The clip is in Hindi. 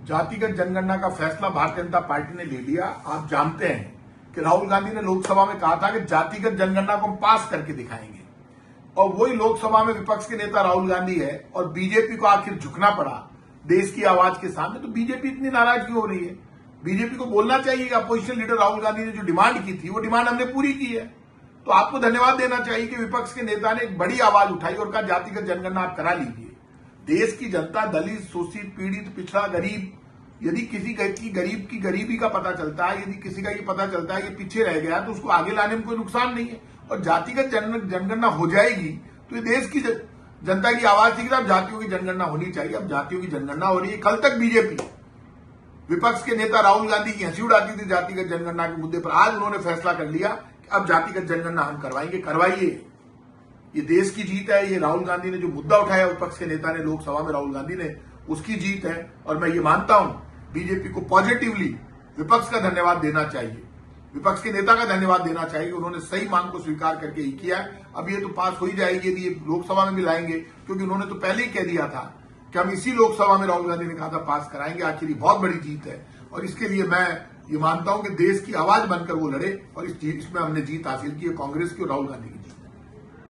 जातिगत जनगणना का फैसला भारतीय जनता पार्टी ने ले लिया। आप जानते हैं कि राहुल गांधी ने लोकसभा में कहा था कि जातिगत जनगणना को हम पास करके दिखाएंगे, और वही लोकसभा में विपक्ष के नेता राहुल गांधी है और बीजेपी को आखिर झुकना पड़ा देश की आवाज के सामने। तो बीजेपी इतनी नाराज क्यों हो रही है? बीजेपी को बोलना चाहिए कि अपोजिशन लीडर राहुल गांधी ने जो डिमांड की थी वो डिमांड हमने पूरी की है। तो आपको धन्यवाद देना चाहिए कि विपक्ष के नेता ने एक बड़ी आवाज उठाई और कहा जातिगत जनगणना आप करा लीजिए। देश की जनता, दलित, शोषित, पीड़ित, पिछड़ा, गरीब, यदि किसी गरीब की गरीबी का पता चलता है, यदि किसी का ये पता चलता है कि पीछे रह गया, तो उसको आगे लाने में कोई नुकसान नहीं है। और जातिगत जनगणना हो जाएगी तो ये देश की जनता की आवाज थी कि अब जातियों की जनगणना होनी चाहिए। अब जातियों की जनगणना हो रही है। कल तक बीजेपी, विपक्ष के नेता राहुल गांधी की हंसी उड़ाती थी जातिगत जनगणना के मुद्दे पर। आज उन्होंने फैसला कर लिया कि अब जातिगत जनगणना हम करवाएंगे। करवाइए, ये देश की जीत है। ये राहुल गांधी ने जो मुद्दा उठाया विपक्ष के नेता ने लोकसभा में, राहुल गांधी ने, उसकी जीत है। और मैं ये मानता हूं बीजेपी को पॉजिटिवली विपक्ष का धन्यवाद देना चाहिए, विपक्ष के नेता का धन्यवाद देना चाहिए। उन्होंने सही मांग को स्वीकार करके ही किया है। अब ये तो पास हो ही जाएगी यदि ये लोकसभा में भी लाएंगे, क्योंकि उन्होंने तो पहले ही कह दिया था कि हम इसी लोकसभा में, राहुल गांधी ने कहा था, पास कराएंगे। आखिर ये बहुत बड़ी जीत है और इसके लिए मैं ये मानता हूं कि देश की आवाज बनकर वो लड़े और इसमें हमने जीत हासिल की है, कांग्रेस की और राहुल गांधी की जीत।